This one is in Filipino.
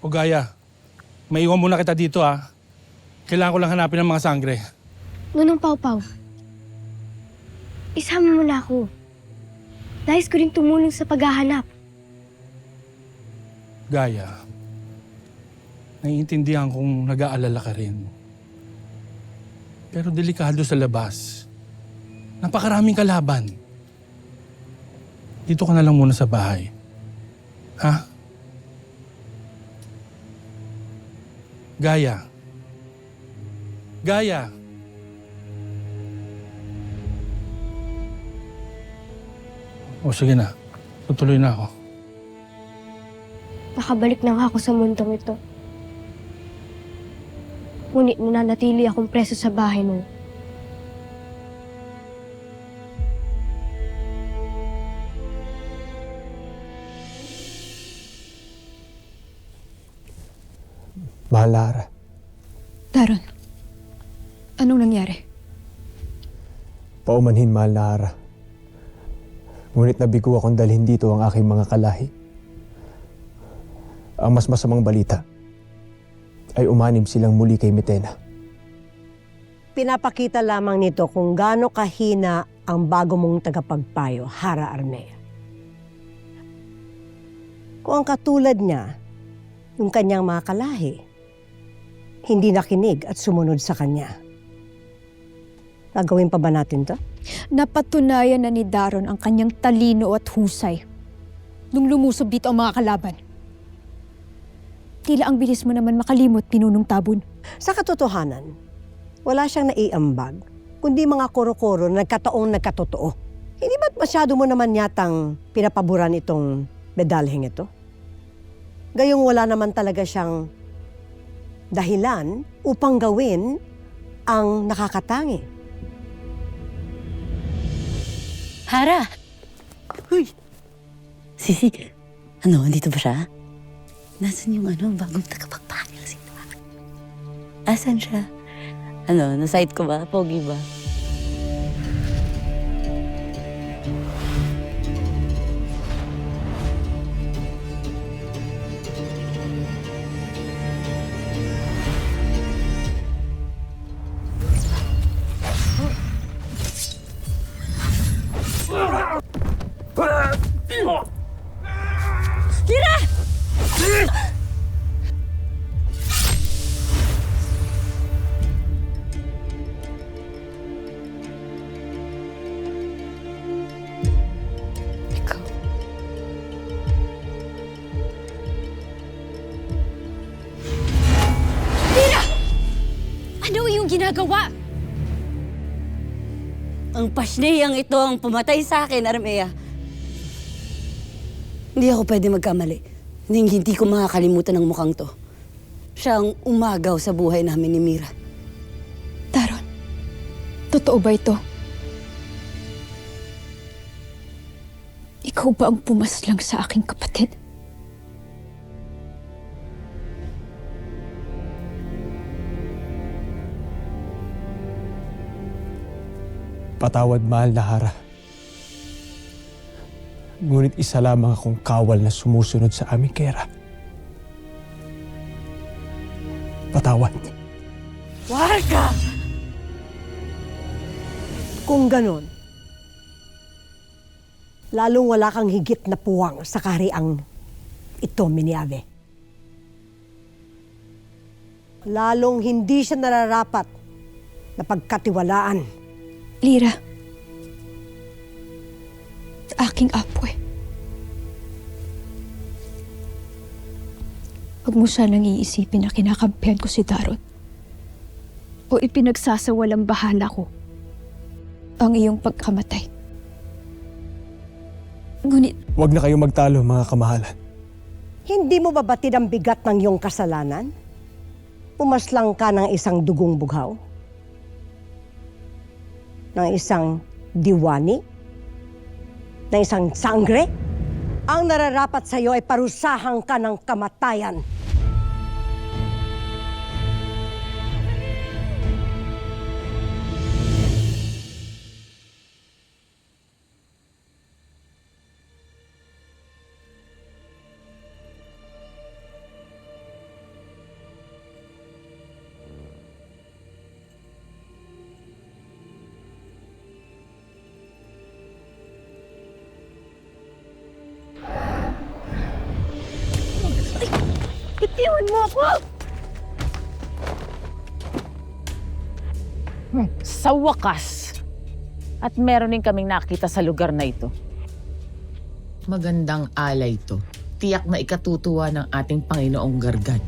O Gaya, maiwan muna kita dito ha. Kailangan ko lang hanapin ang mga sangre. Ngunong Pau-Pau, isama mo na ako. Nais ko rin tumulong sa paghahanap. Gaya, naiintindihan kong nag-aalala ka rin. Pero delikado sa labas. Napakaraming kalaban. Dito ka na lang muna sa bahay. Ha? Gaya. Gaya. O sige na. Tutuloy na ako. Nakabalik na nga ako sa mundong ito. Ngunit nananatili akong preso sa bahay mo. Mahal Lara, Daron, anong nangyari? paumanhin mahal Lara. Ngunit nabigo akong dalhin dito ang aking mga kalahi. Ang mas masamang balita ay umanib silang muli kay Metena. Pinapakita lamang nito kung gaano kahina ang bago mong tagapagpayo, Hara Armea. Kung ang katulad niya, yung kanyang mga kalahi, hindi nakinig at sumunod sa kanya. Gagawin pa ba natin to? Napatunayan na ni Daron ang kanyang talino at husay nung lumusob dito ang mga kalaban. Tila ang bilis mo naman makalimot, Pinunong Tabon. Sa katotohanan, wala siyang naiambag, kundi mga koro-koro na nagkataong nagkatotoo. Hindi ba't masyado mo naman yatang pinapaboran itong medalheng ito? Gayong wala naman talaga siyang dahilan upang gawin ang nakakatangi. Hara! Uy! Sisi, andito ba siya? Nasaan yung bagong tagapagpayo si Dara? Asan siya? Na-sight ko ba? Pogi ba? Ikaw. Lira! Ano yung ginagawa? Ang pasneyang ito ang pumatay sa akin, Armea. Hindi ako pwede magkamali. Hindi ko makakalimutan ang mukhang to. Siya ang umagaw sa buhay namin ni Mira. Daron, totoo ba ito? Ikaw ba ang pumaslang sa aking kapatid? Patawad mahal na Hara. Ngunit isa lamang akong kawal na sumusunod sa aming kera. Patawad. Warga! Kung ganon, lalong wala kang higit na puwang sa kahariang ito, Miniave. Lalong hindi siya nararapat na pagkatiwalaan. Lira, aking apoy. Huwag mo sanang iisipin na kinakampihan ko si Daron o ipinagsasawalang bahala ko ang iyong pagkamatay. Ngunit, Huwag na kayong magtalo mga kamahalan. Hindi mo babatid ang bigat ng iyong kasalanan? Pumaslang ka ng isang dugong bughaw? Ng isang diwani? Ng isang sangre? Ang nararapat sa iyo ay parusahan ka ng kamatayan. Iwan mo ako! Sa wakas, at meron din kaming nakita sa lugar na ito. Magandang alay to. Tiyak na ikatutuwa ng ating Panginoong Gargan.